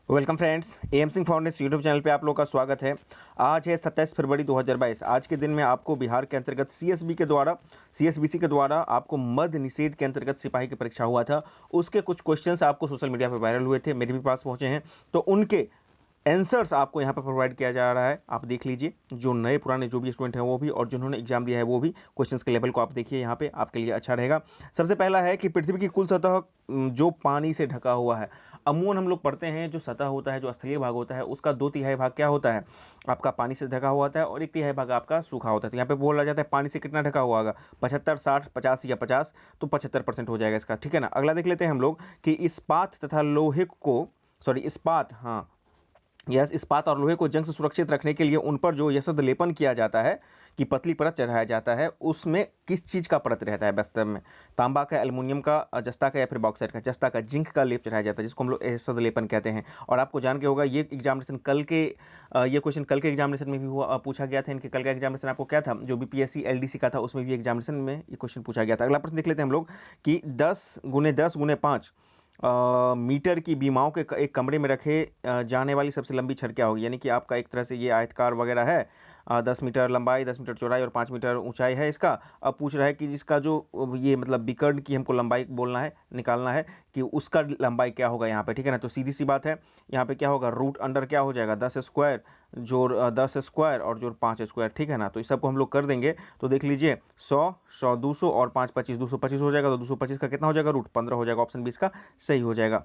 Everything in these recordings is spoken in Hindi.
Welcome friends, M Singh foundation YouTube channel पे आप लोगों का स्वागत है। आज है 27 फरवरी 2022। आज के दिन में आपको बिहार के अंतर्गत सीएसबीसी के द्वारा आपको मद्य निषेध के अंतर्गत सिपाही की परीक्षा हुआ था। उसके कुछ क्वेश्चंस आपको सोशल मीडिया पर वायरल हुए थे, मेरे भी पास पहुँचे हैं, तो उनके आंसर्स आपको यहाँ पर प्रोवाइड किया जा रहा है। आप देख लीजिए, जो नए पुराने जो भी स्टूडेंट हैं वो भी, और जिन्होंने एग्जाम दिया है वो भी, क्वेश्चंस के लेवल को आप देखिए, यहाँ पे आपके लिए अच्छा रहेगा। सबसे पहला है कि पृथ्वी की कुल सतह जो पानी से ढका हुआ है। अमूमन हम लोग पढ़ते हैं जो सतह होता है, जो स्थलीय भाग होता है, उसका 2/3 भाग क्या होता है, आपका पानी से ढका हुआ होता है, और 1/3 भाग आपका सूखा होता है। तो यहाँ पे बोला जाता है पानी से कितना ढका हुआ होगा, 75, 60, 50 या 50, तो 75% हो जाएगा इसका। ठीक है ना। अगला देख लेते हैं हम लोग कि इस्पात तथा लोहे को, सॉरी इस्पात, हाँ यस, इस्पात और लोहे को जंग से सुरक्षित रखने के लिए उन पर जो यशद लेपन किया जाता है कि पतली परत चढ़ाया जाता है, उसमें किस चीज़ का परत रहता है वास्तव में? तांबा का, एल्युमिनियम का, जस्ता का, या फिर बॉक्साइट का? जस्ता का, जिंक का लेप चढ़ाया जाता है, जिसको हम लोग यशद लेपन कहते हैं। और आपको जान के होगा ये एग्जामिनेशन कल के, ये क्वेश्चन कल के एग्जामिनेशन में भी हुआ, पूछा गया था। इनके कल का एग्जामिनेशन आपको क्या था, जो बीपीएससी एलडीसी का था, उसमें भी एग्जामिनेशन में ये क्वेश्चन पूछा गया था। अगला प्रश्न देख लेते हैं हम लोग कि 10x10x5 मीटर की बीमाओं के एक कमरे में रखे जाने वाली सबसे लंबी छड़ क्या होगी? यानी कि आपका एक तरह से ये आयतकार वगैरह है, 10 मीटर लंबाई, 10 मीटर चौड़ाई और 5 मीटर ऊंचाई है इसका। अब पूछ रहा है कि जिसका जो ये मतलब विकर्ण की हमको लंबाई बोलना है, निकालना है कि उसका लंबाई क्या होगा यहाँ पे। ठीक है ना। तो सीधी सी बात है, यहाँ पे क्या होगा, रूट अंडर क्या हो जाएगा, 10 स्क्वायर जोड़ 10 स्क्वायर और जोड़ 5 स्क्वायर। ठीक है ना। तो इस सबको हम लोग कर देंगे तो देख लीजिए, 100 200 और 5 25, 225 हो जाएगा। तो 225 का कितना हो जाएगा, रूट 15 हो जाएगा। ऑप्शन 20 का सही हो जाएगा।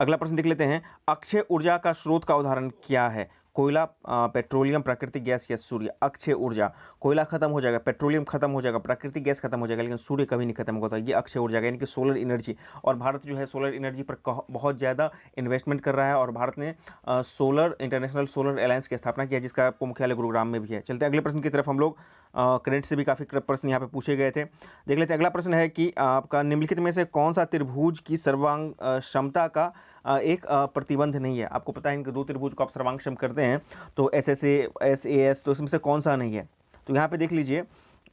अगला प्रश्न देख लेते हैं, अक्षय ऊर्जा का स्रोत का उदाहरण क्या है? कोयला, पेट्रोलियम, प्राकृतिक गैस या सूर्य? अक्षय ऊर्जा, कोयला खत्म हो जाएगा, पेट्रोलियम खत्म हो जाएगा, प्राकृतिक गैस खत्म हो जाएगा, लेकिन सूर्य कभी नहीं खत्म होता। ये अक्षय ऊर्जा, यानी कि सोलर एनर्जी। और भारत जो है सोलर एनर्जी पर बहुत ज़्यादा इन्वेस्टमेंट कर रहा है, और भारत ने सोलर इंटरनेशनल सोलर अलायंस की स्थापना किया, जिसका आपको मुख्यालय गुरुग्राम में भी है। चलते अगले प्रश्न की तरफ हम लोग। करंट से भी काफ़ी प्रश्न यहाँ पे पूछे गए थे, देख लेते हैं। अगला प्रश्न है कि आपका निम्नलिखित में से कौन सा त्रिभुज की सर्वांग क्षमता का एक प्रतिबंध नहीं है? आपको पता है इनके दो त्रिभुज को आप सर्वांगक्षम करते हैं, तो SAS, तो इसमें से कौन सा नहीं है? तो यहाँ पे देख लीजिए,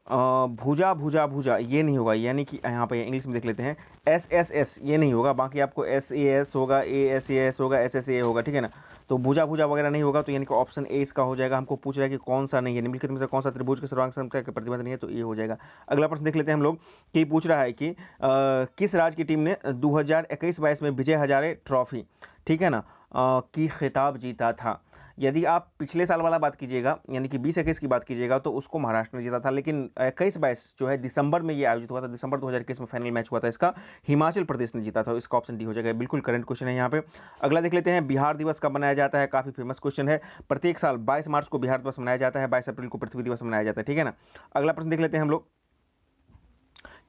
भुजा भुजा भुजा ये नहीं होगा, यानी कि यहाँ पे इंग्लिश में देख लेते हैं, SSS ये नहीं होगा। बाकी आपको SAS होगा, ASAS होगा, SSA होगा। ठीक है ना। तो भुजा भुजा वगैरह नहीं होगा, तो यानी कि ऑप्शन ए इसका हो जाएगा। हमको पूछ रहा है कि कौन सा नहीं है, निम्नलिखित में से कौन सा त्रिभुज के सर्वांग क्षमता के प्रतिबंध नहीं है, तो ये हो जाएगा। अगला प्रश्न देख लेते हैं हम लोग कि पूछ रहा है कि किस राज्य की टीम ने 2021-22 में विजय हजारे ट्रॉफी, ठीक है ना, की खिताब जीता था? यदि आप पिछले साल वाला बात कीजिएगा, यानी कि 2021 की बात कीजिएगा, तो उसको महाराष्ट्र ने जीता था, लेकिन 21-22 जो है दिसंबर में ये आयोजित हुआ था, दिसंबर 2021 में फाइनल मैच हुआ था, इसका हिमाचल प्रदेश ने जीता था। इसका ऑप्शन डी हो जाएगा, बिल्कुल करंट क्वेश्चन है यहाँ पे। अगला देख लेते हैं, बिहार दिवस कब मनाया जाता है? काफ़ी फेमस क्वेश्चन है। प्रत्येक साल 22 मार्च को बिहार दिवस मनाया जाता है, 22 अप्रैल को पृथ्वी दिवस मनाया जाता है। ठीक है ना। अगला प्रश्न देख लेते हैं हम लोग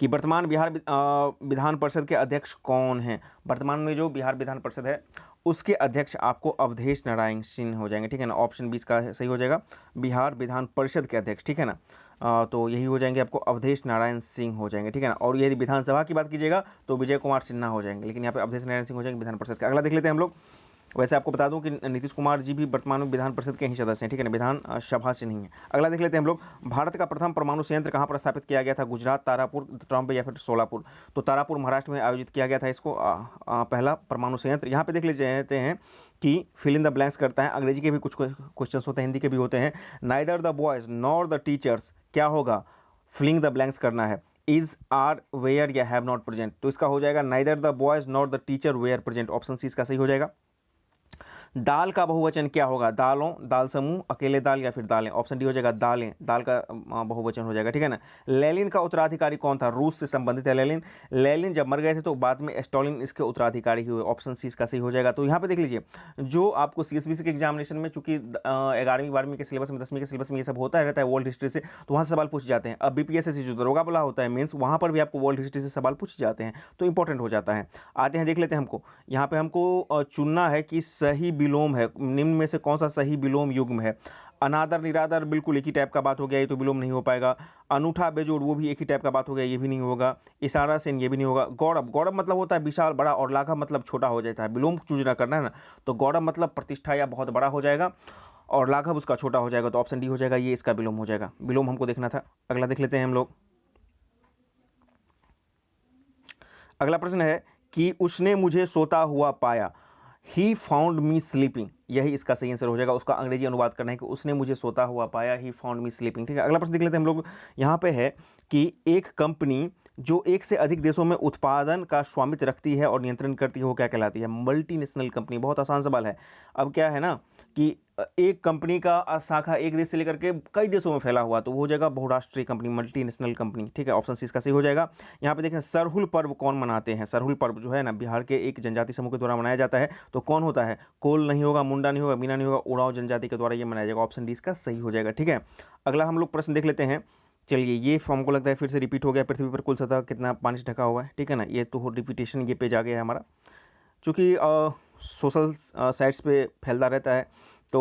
कि वर्तमान बिहार विधान परिषद के अध्यक्ष कौन हैं? वर्तमान में जो बिहार विधान परिषद है उसके अध्यक्ष आपको अवधेश नारायण सिंह हो जाएंगे। ठीक है ना। ऑप्शन 20 का सही हो जाएगा, बिहार विधान परिषद के अध्यक्ष। ठीक है ना। तो यही हो जाएंगे आपको, अवधेश नारायण सिंह हो जाएंगे। ठीक है ना। और यदि विधानसभा की बात कीजिएगा तो विजय कुमार सिन्हा हो जाएंगे, लेकिन यहाँ पे अवधेश नारायण सिंह हो जाएंगे विधान परिषद का। अगला देख लेते हैं हम लोग। वैसे आपको बता दूं कि नीतीश कुमार जी भी वर्तमान में विधान परिषद के ही सदस्य हैं। ठीक है ना, विधान सभा से नहीं है। अगला देख लेते हैं हम लोग, भारत का प्रथम परमाणु संयंत्र कहाँ पर स्थापित किया गया था? गुजरात, तारापुर, ट्रम्बे या फिर सोलापुर? तो तारापुर महाराष्ट्र में आयोजित किया गया था इसको, पहला परमाणु संयंत्र। यहाँ पे देख लेते हैं कि फिल इन द ब्लैंक्स करता है। अंग्रेजी के भी कुछ क्वेश्चन होते हैं, हिंदी के भी होते हैं। Neither the boys nor the teachers क्या होगा, फिलिंग द ब्लैंक्स करना है। इज, आर, वेयर या हैव नॉट प्रेजेंट? तो इसका हो जाएगा neither the boys nor the teacher were present. Option C इसका सही हो जाएगा। दाल का बहुवचन क्या होगा? दालों, दाल समूह, अकेले दाल या फिर दालें? ऑप्शन डी हो जाएगा दालें, दाल का बहुवचन हो जाएगा। ठीक है ना। लेनिन का उत्तराधिकारी कौन था? रूस से संबंधित है लेनिन। लेनिन जब मर गए थे तो बाद में स्टालिन इसके उत्तराधिकारी हुए। ऑप्शन सी इसका सही हो जाएगा। तो यहाँ पे देख लीजिए, जो आपको सीएसबीसी के एग्जामिनेशन में, चूंकि 11वीं 12वीं के सिलेबस में, 10वीं के सिलेबस में ये सब होता रहता है वर्ल्ड हिस्ट्री से, तो वहाँ से सवाल पूछ जाते हैं। अब बीपीएससी जो दरोगा बोला होता है मेंस, वहाँ पर भी आपको वर्ल्ड हिस्ट्री से सवाल पूछ जाते हैं, तो इंपॉर्टेंट हो जाता है। आते हैं, देख लेते हैं। हमको यहाँ पे हमको चुनना है कि सही विलोम है, निम्न में से कौन सा सही विलोम युग्म है? अनादर, निरादर बिल्कुल एक ही टाइप का बात हो गया, ये तो विलोम नहीं हो पाएगा। अनूठा, बेजोड़ वो भी एक ही टाइप का बात हो गया, ये भी नहीं होगा। इशारा सेन ये भी नहीं होगा। गौरव, गौरव मतलब होता है विशाल बड़ा, और लाघव मतलब छोटा हो जाता है। विलोम चूज ना करना है ना, तो गौरव मतलब प्रतिष्ठा या बहुत बड़ा हो जाएगा, और लाघव उसका छोटा हो जाएगा। तो ऑप्शन डी हो जाएगा, ये इसका विलोम हो जाएगा। विलोम हमको देखना था। अगला देख लेते हैं हम लोग। अगला प्रश्न है कि उसने मुझे सोता हुआ पाया, ही फाउंड मी स्लीपिंग, यही इसका सही आंसर हो जाएगा। उसका अंग्रेजी अनुवाद करना है कि उसने मुझे सोता हुआ पाया, ही फाउंड मी स्लीपिंग। ठीक है, अगला प्रश्न देख लेते हैं हम लोग। यहाँ पे है कि एक कंपनी जो एक से अधिक देशों में उत्पादन का स्वामित्व रखती है और नियंत्रण करती है वो क्या कहलाती है? Multinational company. बहुत आसान सवाल है। अब क्या है ना कि एक कंपनी का शाखा एक देश से लेकर के कई देशों में फैला हुआ, तो वो हो जाएगा बहुराष्ट्रीय कंपनी, मल्टीनेशनल कंपनी। ठीक है, ऑप्शन सी इसका सही हो जाएगा। यहाँ पे देखें सरहुल पर्व कौन मनाते हैं? सरहुल पर्व जो है ना बिहार के एक जनजाति समूह के द्वारा मनाया जाता है। तो कौन होता है? कोल नहीं होगा, मुंडा नहीं होगा, मीना नहीं होगा, उरांव जनजाति के द्वारा ये मनाया जाएगा। ऑप्शन डी इसका सही हो जाएगा। ठीक है, अगला हम लोग प्रश्न देख लेते हैं। चलिए, ये हमको लगता है फिर से रिपीट हो गया। पृथ्वी पर कुल सतह कितना पानी से ढका हुआ है? ठीक है ना, ये तो रिपीटेशन ये पेज आ गया है हमारा, चूँकि सोशल साइट्स पे फैलता रहता है तो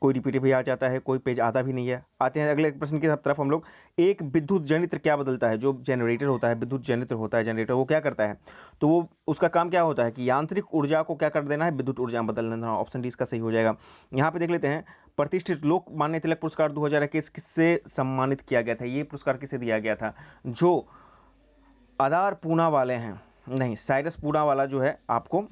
कोई रिपीट भी आ जाता है, कोई पेज आता भी नहीं है। आते हैं अगले प्रश्न की तरफ हम लोग। एक विद्युत जनित्र क्या बदलता है? जो जनरेटर होता है, विद्युत जनित्र होता है जनरेटर, वो क्या करता है? तो वो उसका काम क्या होता है कि यांत्रिक ऊर्जा को क्या कर देना है? विद्युत ऊर्जा में बदल देना। ऑप्शन डी इसका सही हो जाएगा। यहाँ पे देख लेते हैं, प्रतिष्ठित लोकमान्य तिलक पुरस्कार 2021 किससे सम्मानित किया गया था? ये पुरस्कार किसे दिया गया था? जो आधार पूना वाले हैं, नहीं साइरस पूनावाला जो है आपको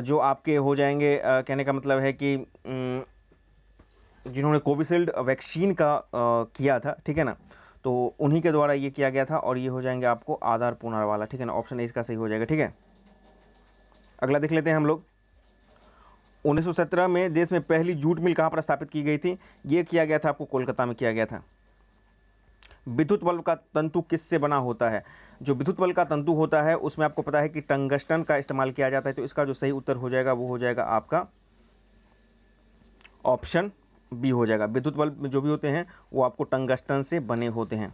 जो आपके हो जाएंगे, कहने का मतलब है कि जिन्होंने कोविशील्ड वैक्सीन का किया था, ठीक है ना, तो उन्हीं के द्वारा ये किया गया था और ये हो जाएंगे आपको आधार पूनावाला। ठीक है ना, ऑप्शन ए इसका सही हो जाएगा। ठीक है, अगला देख लेते हैं हम लोग। 1917 में देश में पहली जूट मिल कहाँ पर स्थापित की गई थी? ये किया गया था आपको कोलकाता में किया गया था। विद्युत बल्ब का तंतु किससे बना होता है? जो विद्युत बल्ब का तंतु होता है उसमें आपको पता है कि टंगस्टन का इस्तेमाल किया जाता है। तो इसका जो सही उत्तर हो जाएगा वो हो जाएगा आपका ऑप्शन बी हो जाएगा। विद्युत बल्ब में जो भी होते हैं वो आपको टंगस्टन से बने होते हैं।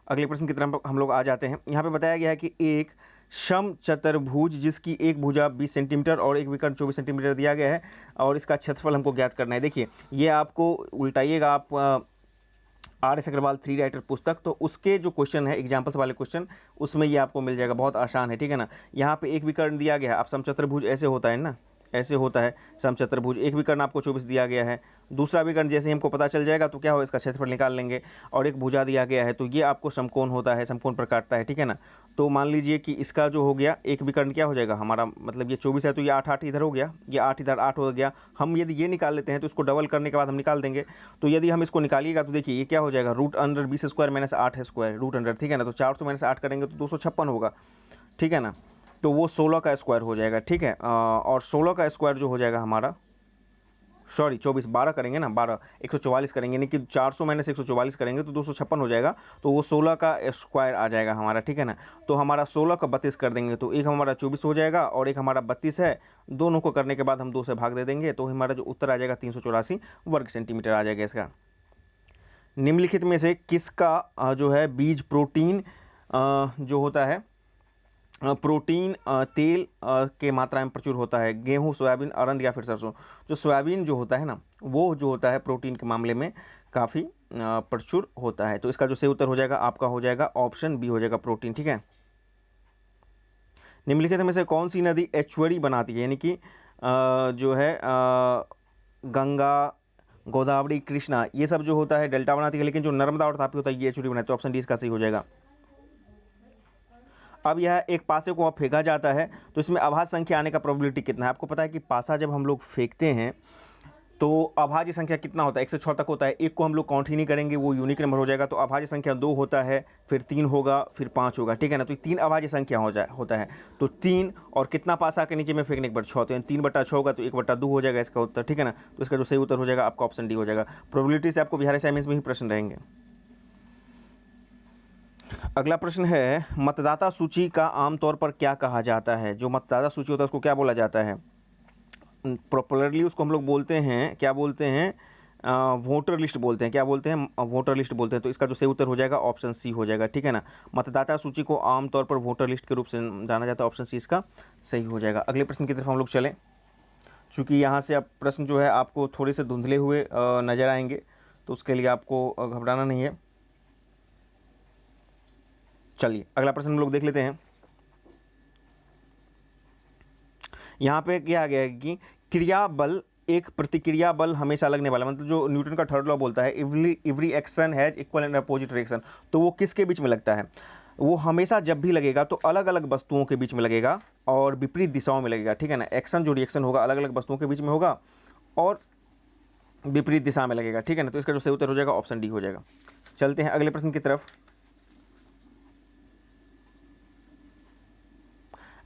अगले प्रश्न की तरफ हम लोग आ जाते हैं। यहाँ पे बताया गया है कि एक समचतुर्भुज जिसकी एक भुजा 20 सेंटीमीटर और एक विकर्ण 24 सेंटीमीटर दिया गया है और इसका क्षेत्रफल हमको ज्ञात करना है। देखिए, ये आपको उल्टाइएगा आप आर एस अग्रवाल 3 राइटर पुस्तक, तो उसके जो क्वेश्चन है एग्जाम्पल्स वाले क्वेश्चन, उसमें ये आपको मिल जाएगा। बहुत आसान है। ठीक है ना, यहाँ पे एक विकर्ण दिया गया है। आप समचतुर्भुज ऐसे होता है ना, ऐसे होता है समचतुर्भुज। एक विकर्ण आपको 24 दिया गया है, दूसरा विकर्ण जैसे ही हमको पता चल जाएगा तो क्या हो, इसका क्षेत्रफल निकाल लेंगे। और एक भुजा दिया गया है तो ये आपको समकोण होता है, समकोण पर काटता है। ठीक है ना, तो मान लीजिए कि इसका जो हो गया एक विकर्ण क्या हो जाएगा हमारा, मतलब ये 24 है तो ये 8 8 इधर हो गया, ये 8 इधर 8 हो गया। हम यदि ये निकाल लेते हैं तो इसको डबल करने के बाद हम निकाल देंगे। तो यदि हम इसको निकालिएगा तो देखिए ये क्या हो जाएगा, root under 20 square minus 8 square, root under. ठीक है ना, तो 400 माइनस 8 करेंगे तो 256 होगा। ठीक है ना, तो वो 16 का स्क्वायर हो जाएगा। ठीक है, और 16 का स्क्वायर जो हो जाएगा हमारा, सॉरी 24 12 करेंगे ना, 12 144 करेंगे, यानी कि 400 माइनस 144 करेंगे तो 256 हो जाएगा। तो वो 16 का स्क्वायर आ जाएगा हमारा। ठीक है ना, तो हमारा 16 का 32 कर देंगे तो एक हमारा 24 हो जाएगा और एक हमारा 32 है। दोनों को करने के बाद हम 2 से भाग दे देंगे तो हमारा जो उत्तर आ जाएगा 384 वर्ग सेंटीमीटर आ जाएगा इसका। निम्नलिखित में से किसका जो है बीज प्रोटीन जो होता है प्रोटीन तेल के मात्रा में प्रचुर होता है? गेहूं, सोयाबीन, अरंड या फिर सरसों? जो सोयाबीन जो होता है ना, वो जो होता है प्रोटीन के मामले में काफ़ी प्रचुर होता है। तो इसका जो सही उत्तर हो जाएगा आपका हो जाएगा ऑप्शन बी हो जाएगा, प्रोटीन। ठीक है, निम्नलिखित में से कौन सी नदी एचुअरी बनाती है? यानी कि जो है गंगा, गोदावरी, कृष्णा, ये सब जो होता है डेल्टा बनाती है, लेकिन जो नर्मदा और तापी होता है ये एचुअरी बनाती है। ऑप्शन डी इसका सही हो जाएगा। अब यह एक पासे को फेंका जाता है तो इसमें अभाज्य संख्या आने का प्रोबेबिलिटी कितना है? आपको पता है कि पासा जब हम लोग फेंकते हैं तो अभाज्य संख्या कितना होता है? 1 से 6 तक होता है। एक को हम लोग काउंट ही नहीं करेंगे, वो यूनिक नंबर हो जाएगा। तो अभाज्य संख्या 2 होता है, फिर 3 होगा, फिर 5 होगा। ठीक है ना, तो 3 अभाज्य संख्या होता है। तो 3 और कितना पासा के नीचे में फेंकने के बाद 6, तो 3/6 होगा तो 1/2 हो जाएगा इसका उत्तर। ठीक है ना, तो इसका जो सही उत्तर हो जाएगा आपका ऑप्शन डी हो जाएगा। प्रोबेबिलिटी से आपको बिहार असाइनमेंट्स में ही प्रश्न रहेंगे। अगला प्रश्न है, मतदाता सूची का आमतौर पर क्या कहा जाता है? जो मतदाता सूची होता है उसको क्या बोला जाता है? पॉपुलरली उसको हम लोग बोलते हैं, क्या बोलते हैं, वोटर लिस्ट बोलते हैं। क्या बोलते हैं? वोटर लिस्ट बोलते हैं। तो इसका जो सही उत्तर हो जाएगा ऑप्शन सी हो जाएगा। ठीक है ना, मतदाता सूची को आमतौर पर वोटर लिस्ट के रूप से जाना जाता है। ऑप्शन सी इसका सही हो जाएगा। अगले प्रश्न की तरफ हम लोग चलें। चूँकि यहाँ से अब प्रश्न जो है आपको थोड़े से धुंधले हुए नज़र आएंगे तो उसके लिए आपको घबराना नहीं है। चलिए अगला प्रश्न हम लोग देख लेते हैं। यहाँ पे क्या आ गया है कि क्रिया बल एक प्रतिक्रिया बल हमेशा लगने वाला, मतलब जो न्यूटन का थर्ड लॉ बोलता है, every action has equal and opposite reaction, तो वो किसके बीच में लगता है? वो हमेशा जब भी लगेगा तो अलग अलग वस्तुओं के बीच में लगेगा और विपरीत दिशाओं में लगेगा, ठीक है ना। एक्शन जो रिएक्शन होगा अलग अलग वस्तुओं के बीच में होगा और विपरीत दिशा में लगेगा, ठीक है ना। तो इसका जो सही उत्तर हो जाएगा ऑप्शन डी हो जाएगा। चलते हैं अगले प्रश्न की तरफ।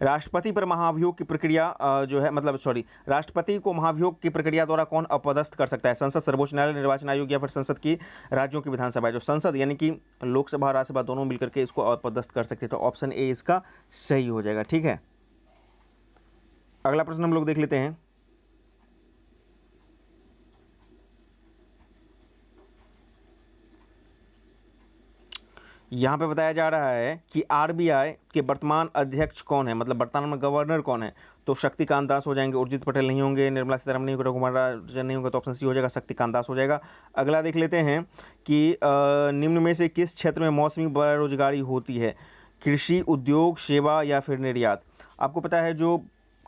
राष्ट्रपति पर महाभियोग की प्रक्रिया जो है, मतलब सॉरी, राष्ट्रपति को महाभियोग की प्रक्रिया द्वारा कौन अपदस्थ कर सकता है? संसद, सर्वोच्च न्यायालय, निर्वाचन आयोग या फिर संसद की राज्यों की विधानसभा? जो संसद यानी कि लोकसभा राज्यसभा दोनों मिलकर के इसको अपदस्थ कर सकते हैं, तो ऑप्शन ए इसका सही हो जाएगा, ठीक है। अगला प्रश्न हम लोग देख लेते हैं। यहाँ पे बताया जा रहा है कि आरबीआई के वर्तमान अध्यक्ष कौन है, मतलब वर्तमान में गवर्नर कौन है? तो शक्तिकांत दास हो जाएंगे, उर्जित पटेल नहीं होंगे, निर्मला सीतारमण नहीं होंगे, रघुवर राजन नहीं होंगे, तो ऑप्शन सी हो जाएगा, शक्तिकांत दास हो जाएगा। अगला देख लेते हैं कि निम्न में से किस क्षेत्र में मौसमी बेरोजगारी होती है? कृषि, उद्योग, सेवा या फिर निर्यात? आपको पता है जो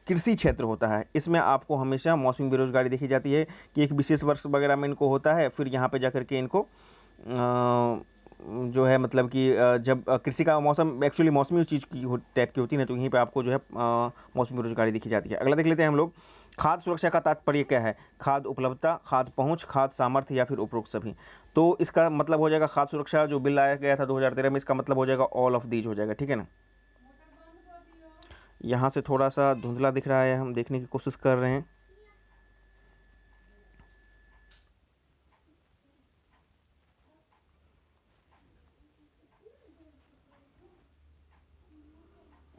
कृषि क्षेत्र होता है इसमें आपको हमेशा मौसमी बेरोजगारी देखी जाती है कि एक विशेष वर्ष वगैरह में इनको होता है, फिर यहाँ पे जाकर के इनको जो है मतलब कि जब कृषि का मौसम एक्चुअली मौसमी उस चीज़ की टाइप की होती है ना, तो यहीं पे आपको जो है मौसमी बेरोजगारी देखी जाती है। अगला देख लेते हैं हम लोग। खाद्य सुरक्षा का तात्पर्य क्या है? खाद्य उपलब्धता, खाद्य पहुंच, खाद्य सामर्थ्य या फिर उपरोक्त सभी? तो इसका मतलब हो जाएगा खाद्य सुरक्षा, जो बिल लाया गया था 2013 में, इसका मतलब हो जाएगा ऑल ऑफ दीज हो जाएगा, ठीक है ना। यहाँ से थोड़ा सा धुंधला दिख रहा है, हम देखने की कोशिश कर रहे हैं।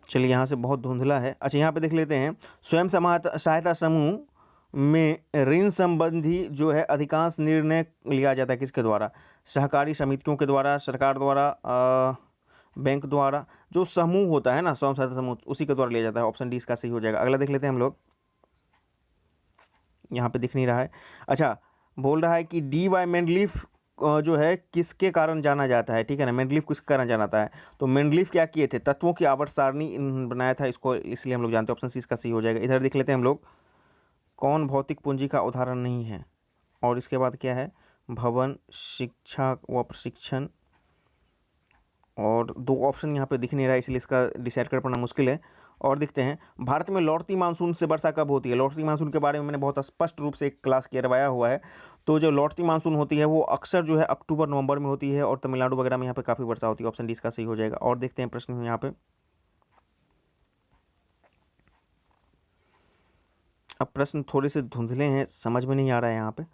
चलिए, यहाँ से बहुत धुंधला है। अच्छा, यहाँ पे देख लेते हैं। स्वयं सहायता समूह में ऋण संबंधी जो है अधिकांश निर्णय लिया जाता है किसके द्वारा? सहकारी समितियों के द्वारा, सरकार द्वारा, बैंक द्वारा? जो समूह होता है ना, स्वयं सहायता समूह, उसी के द्वारा लिया जाता है। ऑप्शन डी इसका सही हो जाएगा। अगला देख लेते हैं हम लोग। यहाँ पे दिख नहीं रहा है। अच्छा, बोल रहा है कि डी वाई मेंडलीफ जो है किसके कारण जाना जाता है, ठीक है ना। मेंडलीफ किसके कारण जाना जाता है? तो मेंडलीफ क्या किए थे? तत्वों की आवर्त सारणी बनाया था इसको, इसलिए हम लोग जानते हैं। ऑप्शन सी इसका सही हो जाएगा। इधर देख लेते हैं हम लोग। कौन भौतिक पूंजी का उदाहरण नहीं है? और इसके बाद क्या है? भवन, शिक्षा व प्रशिक्षण। और दो ऑप्शन यहाँ पे दिख नहीं रहा है, इसलिए इसका डिसाइड कर पाना मुश्किल है। और देखते हैं, भारत में लौटती मानसून से वर्षा कब होती है? लौटती मानसून के बारे में मैंने बहुत स्पष्ट रूप से एक क्लास करवाया हुआ है। तो जो लौटती मानसून होती है वो अक्सर जो है अक्टूबर नवंबर में होती है, और तमिलनाडु वगैरह में यहाँ पे काफ़ी वर्षा होती है। ऑप्शन डी इसका सही हो जाएगा। और देखते हैं प्रश्न यहाँ पे। अब प्रश्न थोड़े से धुंधले हैं, समझ में नहीं आ रहा है यहाँ पे।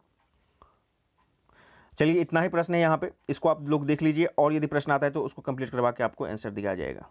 चलिए, इतना ही प्रश्न है यहाँ पे, इसको आप लोग देख लीजिए, और यदि प्रश्न आता है तो उसको कंप्लीट करवा के आपको आंसर दिया जाएगा।